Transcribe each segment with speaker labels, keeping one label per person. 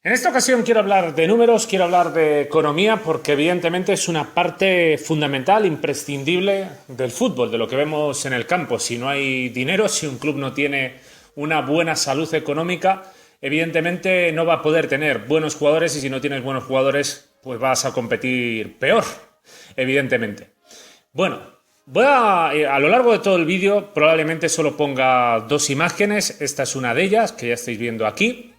Speaker 1: En esta ocasión quiero hablar de números, quiero hablar de economía, porque evidentemente es una parte fundamental, imprescindible del fútbol, de lo que vemos en el campo. Si no hay dinero, si un club no tiene una buena salud económica, evidentemente no va a poder tener buenos jugadores y si no tienes buenos jugadores, pues vas a competir peor, evidentemente. Bueno, a lo largo de todo el vídeo probablemente solo ponga dos imágenes. Esta es una de ellas, que ya estáis viendo aquí.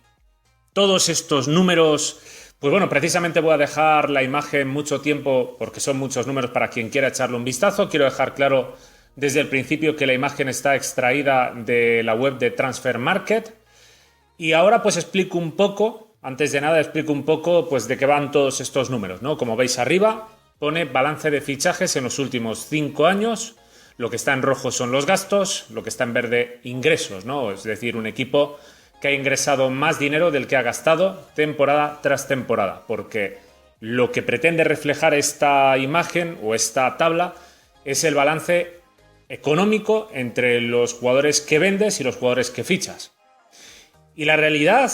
Speaker 1: Todos estos números, pues bueno, precisamente voy a dejar la imagen mucho tiempo porque son muchos números para quien quiera echarle un vistazo. Quiero dejar claro desde el principio que la imagen está extraída de la web de Transfer Market. Y ahora pues explico un poco, antes de nada explico un poco pues de qué van todos estos números, ¿no? Como veis arriba pone balance de fichajes en los últimos 5 años. Lo que está en rojo son los gastos, lo que está en verde ingresos, ¿no? Es decir, un equipo que ha ingresado más dinero del que ha gastado temporada tras temporada, porque lo que pretende reflejar esta imagen o esta tabla es el balance económico entre los jugadores que vendes y los jugadores que fichas. Y la realidad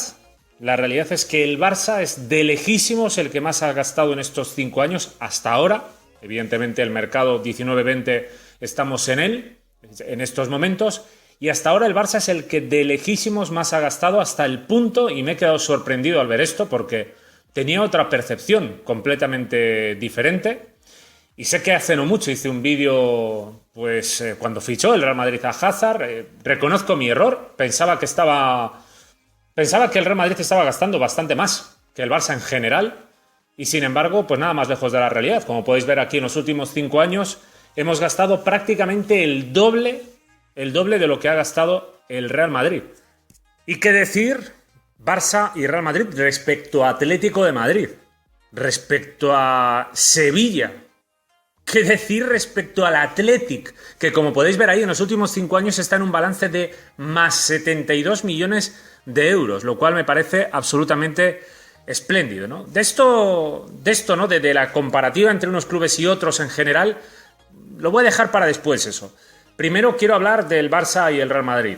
Speaker 1: es que el Barça es de lejísimos el que más ha gastado en estos 5 años hasta ahora. Evidentemente el mercado 19-20 estamos en él, en estos momentos. Y hasta ahora el Barça es el que de lejísimos más ha gastado hasta el punto, y me he quedado sorprendido al ver esto porque tenía otra percepción completamente diferente. Y sé que hace no mucho hice un vídeo pues cuando fichó el Real Madrid a Hazard. Reconozco mi error, pensaba que el Real Madrid estaba gastando bastante más que el Barça en general. Y sin embargo, pues nada más lejos de la realidad. Como podéis ver aquí, en los últimos 5 años hemos gastado prácticamente el doble de lo que ha gastado el Real Madrid. ¿Y qué decir Barça y Real Madrid respecto a Atlético de Madrid? Respecto a Sevilla. ¿Qué decir respecto al Athletic? Que como podéis ver ahí, en los últimos 5 años está en un balance de más 72 millones de euros, lo cual me parece absolutamente espléndido, ¿no? De esto, ¿no? De la comparativa entre unos clubes y otros en general, lo voy a dejar para después eso. Primero quiero hablar del Barça y el Real Madrid.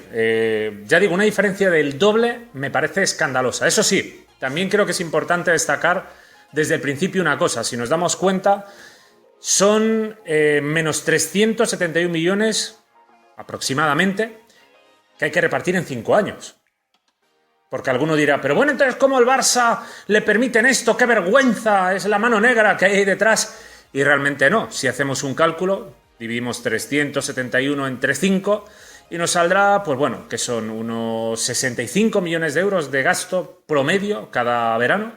Speaker 1: Ya digo, una diferencia del doble me parece escandalosa. Eso sí, también creo que es importante destacar desde el principio una cosa. Si nos damos cuenta, son menos 371 millones aproximadamente que hay que repartir en 5 años. Porque alguno dirá, pero bueno, entonces ¿cómo el Barça le permiten esto? ¡Qué vergüenza! Es la mano negra que hay detrás. Y realmente no. Si hacemos un cálculo, dividimos 371 entre 5 y nos saldrá, pues bueno, que son unos 65 millones de euros de gasto promedio cada verano.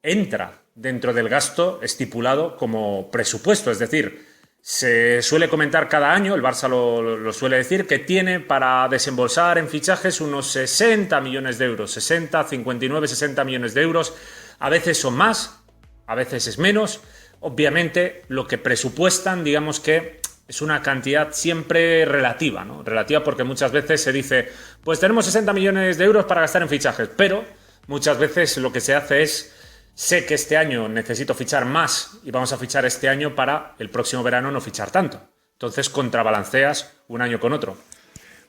Speaker 1: Entra dentro del gasto estipulado como presupuesto, es decir, se suele comentar cada año, el Barça lo suele decir, que tiene para desembolsar en fichajes unos 60 millones de euros, 60, 59, 60 millones de euros, a veces son más, a veces es menos. Obviamente lo que presupuestan, digamos que es una cantidad siempre relativa, ¿no? Relativa porque muchas veces se dice, pues tenemos 60 millones de euros para gastar en fichajes, pero muchas veces lo que se hace es, sé que este año necesito fichar más y vamos a fichar este año para el próximo verano no fichar tanto. Entonces contrabalanceas un año con otro.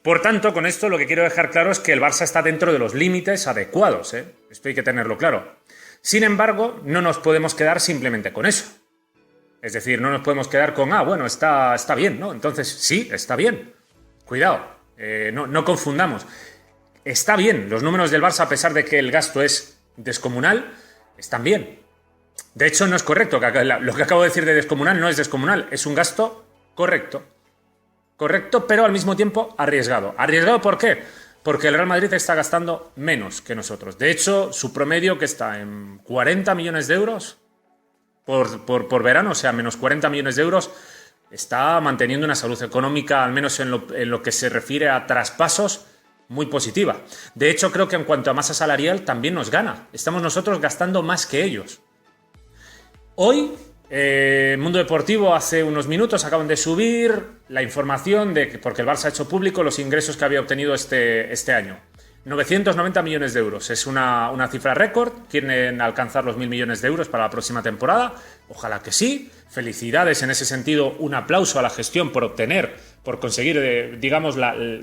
Speaker 1: Por tanto, con esto lo que quiero dejar claro es que el Barça está dentro de los límites adecuados, ¿eh? Esto hay que tenerlo claro. Sin embargo, no nos podemos quedar simplemente con eso. Es decir, no nos podemos quedar con, bueno, está bien, ¿no? Entonces, sí, está bien. Cuidado, no confundamos. Está bien, los números del Barça, a pesar de que el gasto es descomunal, están bien. De hecho, no es correcto. Lo que acabo de decir de descomunal no es descomunal, es un gasto correcto. Correcto, pero al mismo tiempo arriesgado. ¿Arriesgado por qué? Porque el Real Madrid está gastando menos que nosotros. De hecho, su promedio, que está en 40 millones de euros por verano, o sea, menos 40 millones de euros, está manteniendo una salud económica, al menos en lo que se refiere a traspasos, muy positiva. De hecho, creo que en cuanto a masa salarial también nos gana. Estamos nosotros gastando más que ellos. Hoy, Mundo Deportivo, hace unos minutos acaban de subir la información de que, porque el Barça ha hecho público los ingresos que había obtenido este año. 990 millones de euros. Es una cifra récord. Quieren alcanzar los 1.000 millones de euros para la próxima temporada. Ojalá que sí. Felicidades en ese sentido. Un aplauso a la gestión por conseguir, digamos,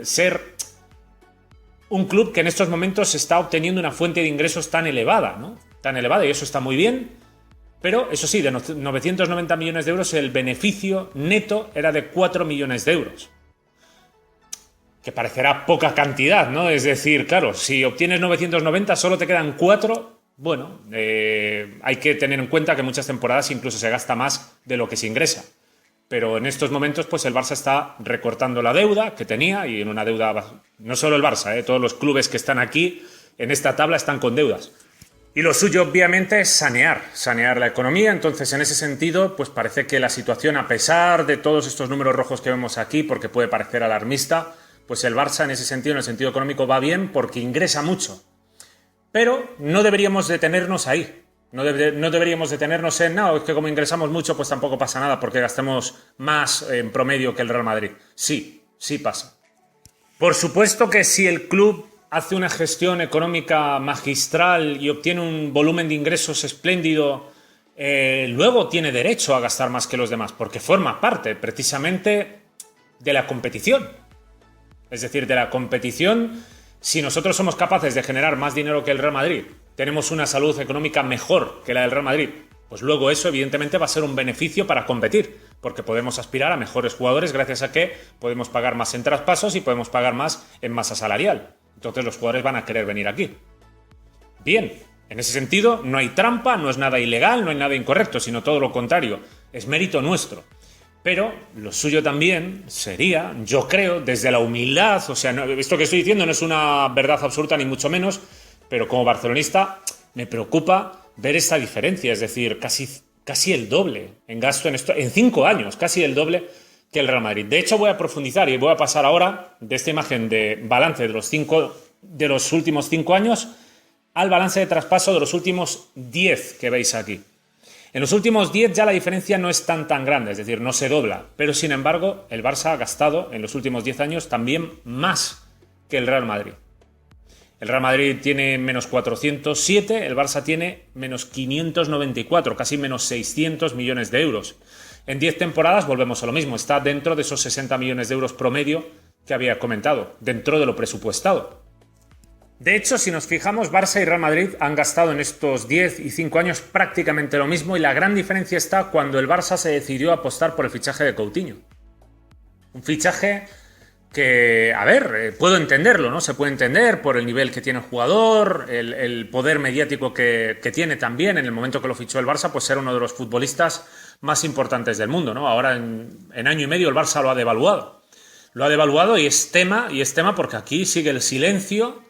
Speaker 1: ser un club que en estos momentos está obteniendo una fuente de ingresos tan elevada, ¿no? Tan elevada, y eso está muy bien, pero eso sí, de 990 millones de euros el beneficio neto era de 4 millones de euros. Que parecerá poca cantidad, ¿no? Es decir, claro, si obtienes 990 solo te quedan 4, bueno, hay que tener en cuenta que muchas temporadas incluso se gasta más de lo que se ingresa. Pero en estos momentos pues el Barça está recortando la deuda que tenía, y en una deuda, no solo el Barça, todos los clubes que están aquí en esta tabla están con deudas. Y lo suyo obviamente es sanear la economía. Entonces en ese sentido pues parece que la situación, a pesar de todos estos números rojos que vemos aquí, porque puede parecer alarmista, pues el Barça en ese sentido, en el sentido económico, va bien porque ingresa mucho. Pero no deberíamos detenernos ahí. No deberíamos detenernos en, no, es que como ingresamos mucho, pues tampoco pasa nada porque gastemos más en promedio que el Real Madrid. Sí pasa. Por supuesto que si el club hace una gestión económica magistral y obtiene un volumen de ingresos espléndido, luego tiene derecho a gastar más que los demás, porque forma parte precisamente de la competición. Es decir, de la competición, si nosotros somos capaces de generar más dinero que el Real Madrid, tenemos una salud económica mejor que la del Real Madrid, pues luego eso evidentemente va a ser un beneficio para competir, porque podemos aspirar a mejores jugadores gracias a que podemos pagar más en traspasos y podemos pagar más en masa salarial. Entonces los jugadores van a querer venir aquí. Bien, en ese sentido no hay trampa, no es nada ilegal, no hay nada incorrecto, sino todo lo contrario, es mérito nuestro. Pero lo suyo también sería, yo creo, desde la humildad, o sea, esto que estoy diciendo no es una verdad absoluta ni mucho menos, pero como barcelonista me preocupa ver esta diferencia, es decir, casi el doble en gasto en 5 años, casi el doble que el Real Madrid. De hecho, voy a profundizar y voy a pasar ahora de esta imagen de balance de los últimos 5 años al balance de traspaso de los últimos 10 que veis aquí. En los últimos 10 ya la diferencia no es tan grande, es decir, no se dobla, pero sin embargo el Barça ha gastado en los últimos 10 años también más que el Real Madrid. El Real Madrid tiene menos 407, el Barça tiene menos 594, casi menos 600 millones de euros. En 10 temporadas volvemos a lo mismo, está dentro de esos 60 millones de euros promedio que había comentado, dentro de lo presupuestado. De hecho, si nos fijamos, Barça y Real Madrid han gastado en estos 10 y 5 años prácticamente lo mismo, y la gran diferencia está cuando el Barça se decidió a apostar por el fichaje de Coutinho. Un fichaje que, a ver, puedo entenderlo, ¿no? Se puede entender por el nivel que tiene el jugador, el poder mediático que tiene también. En el momento que lo fichó el Barça, pues era uno de los futbolistas más importantes del mundo, ¿no? Ahora en año y medio el Barça lo ha devaluado. Lo ha devaluado y es tema porque aquí sigue el silencio.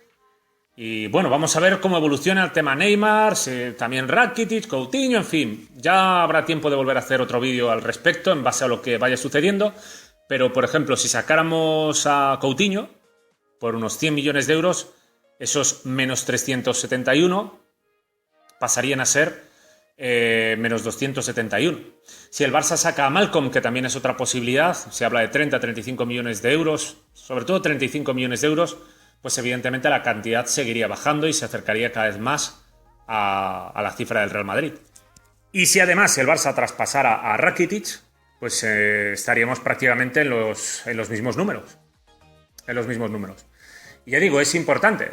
Speaker 1: Y bueno, vamos a ver cómo evoluciona el tema Neymar, también Rakitic, Coutinho, en fin. Ya habrá tiempo de volver a hacer otro vídeo al respecto en base a lo que vaya sucediendo. Pero, por ejemplo, si sacáramos a Coutinho por unos 100 millones de euros, esos menos 371 pasarían a ser menos 271. Si el Barça saca a Malcom, que también es otra posibilidad, se habla de 30-35 millones de euros, sobre todo 35 millones de euros, pues evidentemente la cantidad seguiría bajando y se acercaría cada vez más a la cifra del Real Madrid. Y si además el Barça traspasara a Rakitic, pues estaríamos prácticamente en los mismos números. En los mismos números. Y ya digo, es importante.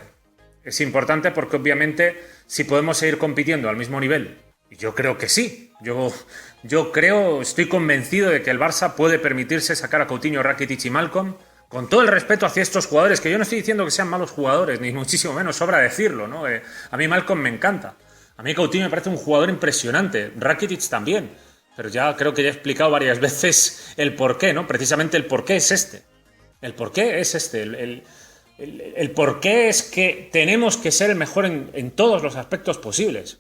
Speaker 1: Es importante porque obviamente si podemos seguir compitiendo al mismo nivel, y yo creo que sí. Yo creo, estoy convencido de que el Barça puede permitirse sacar a Coutinho, Rakitic y Malcom, con todo el respeto hacia estos jugadores, que yo no estoy diciendo que sean malos jugadores, ni muchísimo menos, sobra decirlo, ¿no? A mí Malcom me encanta. A mí Coutinho me parece un jugador impresionante. Rakitic también. Pero ya creo que ya he explicado varias veces el porqué, ¿no? Precisamente el porqué es este. El porqué es este. El porqué es que tenemos que ser el mejor en todos los aspectos posibles.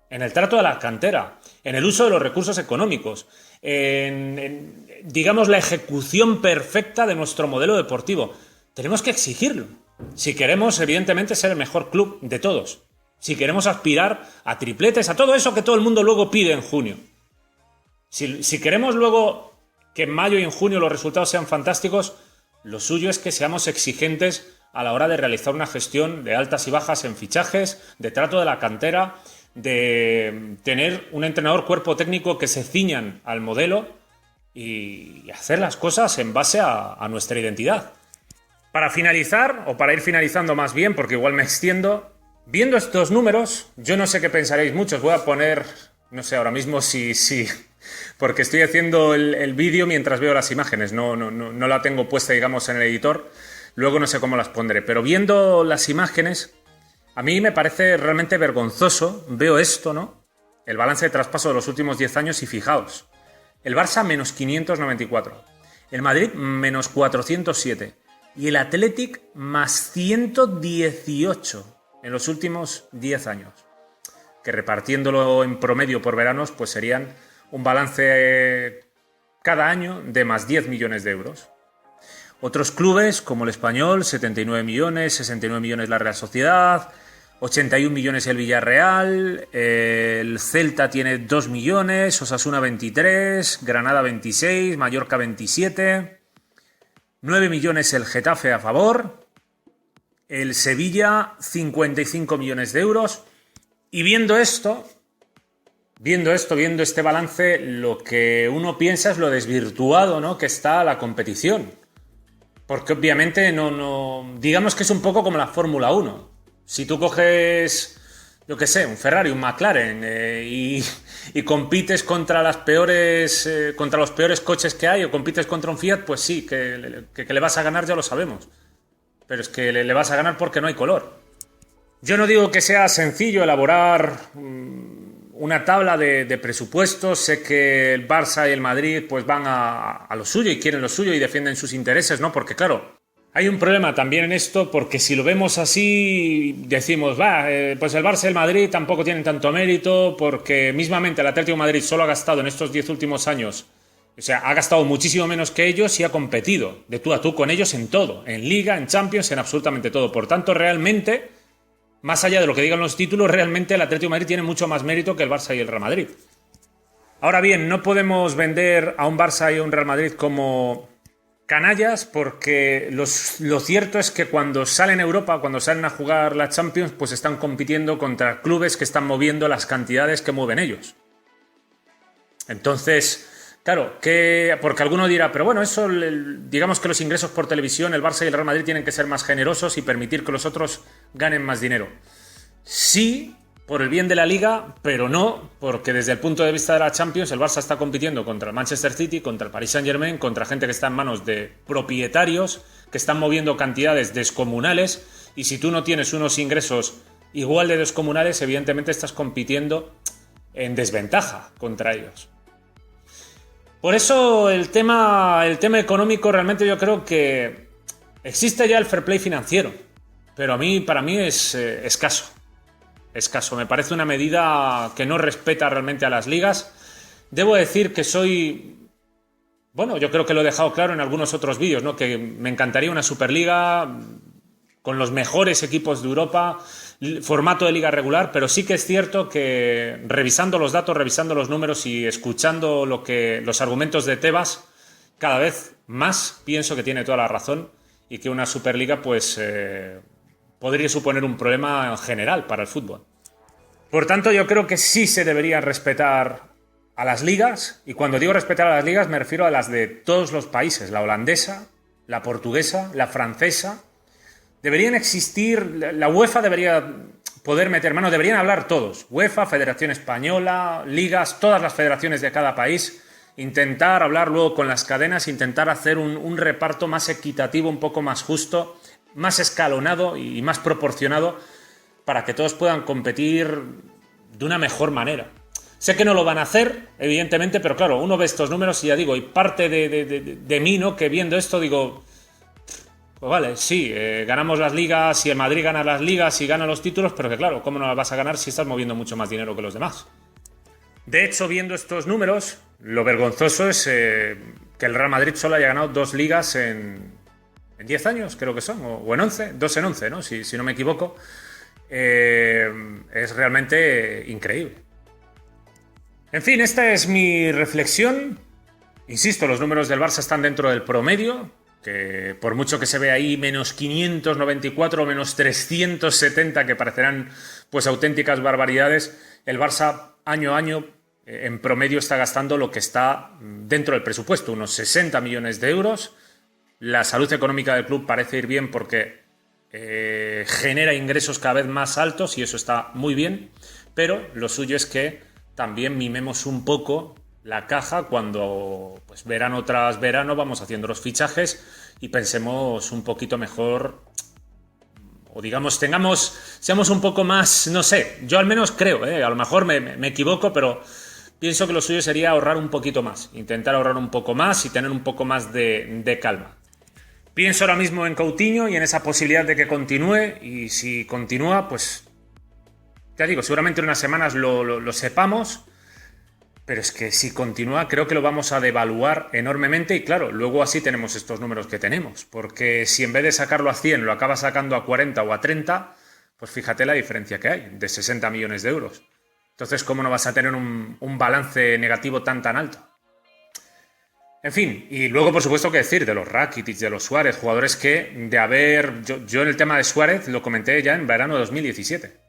Speaker 1: En el trato de la cantera, en el uso de los recursos económicos, digamos, la ejecución perfecta de nuestro modelo deportivo. Tenemos que exigirlo. Si queremos, evidentemente, ser el mejor club de todos. Si queremos aspirar a tripletes, a todo eso que todo el mundo luego pide en junio. Si queremos luego que en mayo y en junio los resultados sean fantásticos, lo suyo es que seamos exigentes a la hora de realizar una gestión de altas y bajas en fichajes, de trato de la cantera, de tener un entrenador cuerpo técnico que se ciñan al modelo y hacer las cosas en base a nuestra identidad. Para finalizar, o para ir finalizando más bien, porque igual me extiendo, viendo estos números, yo no sé qué pensaréis muchos, voy a poner, no sé ahora mismo si porque estoy haciendo el vídeo mientras veo las imágenes, no la tengo puesta, digamos, en el editor, luego no sé cómo las pondré, pero viendo las imágenes, a mí me parece realmente vergonzoso, veo esto, ¿no? El balance de traspaso de los últimos 10 años y fijaos, el Barça menos 594, el Madrid menos 407 y el Athletic más 118 en los últimos 10 años, que repartiéndolo en promedio por veranos, pues serían un balance cada año de más 10 millones de euros. Otros clubes, como el Español, 79 millones, 69 millones la Real Sociedad, 81 millones el Villarreal, el Celta tiene 2 millones, Osasuna 23, Granada 26, Mallorca 27, 9 millones el Getafe a favor, el Sevilla 55 millones de euros. Y viendo este balance, lo que uno piensa es lo desvirtuado, ¿no?, que está la competición. Porque obviamente digamos que es un poco como la Fórmula 1. Si tú coges, yo qué sé, un Ferrari, un McLaren y compites contra los peores coches que hay, o compites contra un Fiat, pues sí, que le vas a ganar, ya lo sabemos. Pero es que le vas a ganar porque no hay color. Yo no digo que sea sencillo elaborar una tabla de presupuestos. Sé que el Barça y el Madrid pues van a lo suyo y quieren lo suyo y defienden sus intereses, ¿no? Porque claro, hay un problema también en esto, porque si lo vemos así, decimos, pues el Barça y el Madrid tampoco tienen tanto mérito, porque mismamente el Atlético de Madrid solo ha gastado en estos 10 últimos años, o sea, ha gastado muchísimo menos que ellos y ha competido de tú a tú con ellos en todo, en Liga, en Champions, en absolutamente todo. Por tanto, realmente, más allá de lo que digan los títulos, realmente el Atlético de Madrid tiene mucho más mérito que el Barça y el Real Madrid. Ahora bien, no podemos vender a un Barça y a un Real Madrid como canallas, porque lo cierto es que cuando salen a Europa, cuando salen a jugar la Champions, pues están compitiendo contra clubes que están moviendo las cantidades que mueven ellos. Entonces, claro, porque alguno dirá, pero bueno, eso, digamos que los ingresos por televisión, el Barça y el Real Madrid tienen que ser más generosos y permitir que los otros ganen más dinero. Sí, por el bien de la Liga, pero no, porque desde el punto de vista de la Champions, el Barça está compitiendo contra el Manchester City, contra el Paris Saint-Germain, contra gente que está en manos de propietarios, que están moviendo cantidades descomunales, y si tú no tienes unos ingresos igual de descomunales, evidentemente estás compitiendo en desventaja contra ellos. Por eso el tema económico, realmente yo creo que existe ya el fair play financiero, pero para mí es escaso. Me parece una medida que no respeta realmente a las ligas. Debo decir que yo creo que lo he dejado claro en algunos otros vídeos, ¿no?, que me encantaría una Superliga con los mejores equipos de Europa, formato de liga regular, pero sí que es cierto que revisando los datos, revisando los números y escuchando los argumentos de Tebas, cada vez más pienso que tiene toda la razón y que una Superliga pues podría suponer un problema general para el fútbol. Por tanto, yo creo que sí se debería respetar a las ligas, y cuando digo respetar a las ligas me refiero a las de todos los países, la holandesa, la portuguesa, la francesa. Deberían existir, la UEFA debería poder meter mano, deberían hablar todos, UEFA, Federación Española, ligas, todas las federaciones de cada país, intentar hablar luego con las cadenas, intentar hacer un reparto más equitativo, un poco más justo, más escalonado y más proporcionado, para que todos puedan competir de una mejor manera. Sé que no lo van a hacer, evidentemente, pero claro, uno ve estos números y ya digo, y parte de mí, ¿no?, que viendo esto digo, pues vale, sí, ganamos las ligas y el Madrid gana las ligas y gana los títulos, pero que claro, ¿cómo no las vas a ganar si estás moviendo mucho más dinero que los demás? De hecho, viendo estos números, lo vergonzoso es que el Real Madrid solo haya ganado 2 ligas en 10 años, creo que son, o en 11, 2 en 11, ¿no?, si no me equivoco. Es realmente increíble. En fin, esta es mi reflexión. Insisto, los números del Barça están dentro del promedio, que por mucho que se vea ahí menos 594 o menos 370, que parecerán pues auténticas barbaridades, el Barça año a año en promedio está gastando lo que está dentro del presupuesto, unos 60 millones de euros, La salud económica del club parece ir bien porque genera ingresos cada vez más altos y eso está muy bien, pero lo suyo es que también mimemos un poco la caja cuando pues verano tras verano vamos haciendo los fichajes y pensemos un poquito mejor, o digamos seamos un poco más, no sé, yo al menos creo, a lo mejor me equivoco, pero pienso que lo suyo sería ahorrar un poquito más, intentar ahorrar un poco más y tener un poco más de calma. Pienso ahora mismo en Coutinho y en esa posibilidad de que continúe, y si continúa, pues ya digo, seguramente en unas semanas lo sepamos, pero es que si continúa creo que lo vamos a devaluar enormemente y claro, luego así tenemos estos números que tenemos, porque si en vez de sacarlo a 100 lo acaba sacando a 40 o a 30, pues fíjate la diferencia que hay, de 60 millones de euros. Entonces, ¿cómo no vas a tener un balance negativo tan alto? En fin, y luego por supuesto que decir de los Rakitic, de los Suárez, jugadores que yo en el tema de Suárez lo comenté ya en verano de 2017.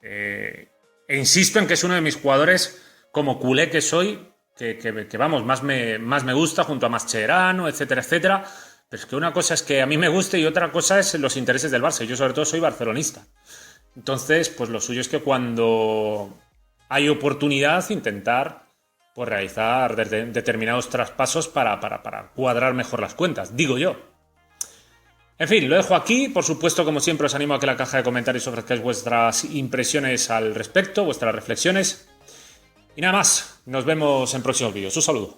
Speaker 1: E insisto en que es uno de mis jugadores, como culé que soy, que vamos, más me gusta junto a Mascherano, etcétera, etcétera. Pero es que una cosa es que a mí me guste y otra cosa es los intereses del Barça. Yo sobre todo soy barcelonista. Entonces, pues lo suyo es que cuando hay oportunidad intentar pues realizar determinados traspasos para cuadrar mejor las cuentas, digo yo. En fin, lo dejo aquí. Por supuesto, como siempre, os animo a que en la caja de comentarios ofrezcáis vuestras impresiones al respecto, vuestras reflexiones. Y nada más, nos vemos en próximos vídeos. Un saludo.